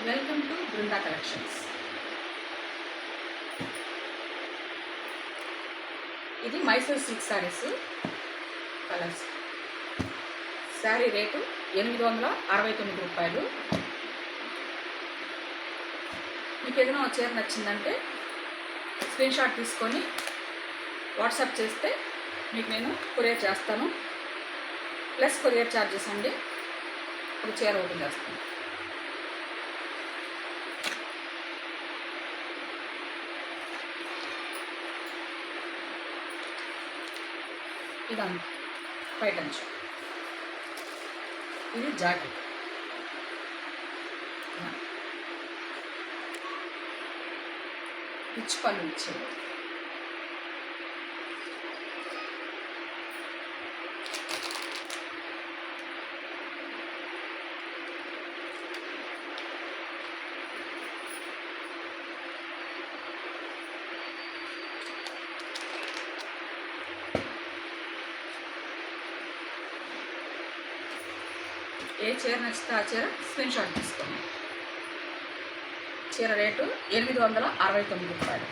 Welcome to Brinda collections. ఇది Mysore silk saris colours. Sari rate 869 రూపాయలు. మీకు ఏదైనా చీర నచ్చిందంటే స్క్రీన్ షాట్ తీసుకొని వాట్సాప్ చేస్తే మీకు నేను కొరియర్ చేస్తాను. ప్లస్ కొరియర్ ఛార్జెస్ అండి. ఒక చీర ఓపెన్ చేస్తాను. ఇదంతా బయట అంచు. ఇది జాకెట్. పిచ్చి పళ్ళు ఇచ్చేది. ఏ చీర నచ్చితే ఆ చీర స్క్రీన్ షాట్ తీసుకోండి. చీర రేటు 869 రూపాయలు.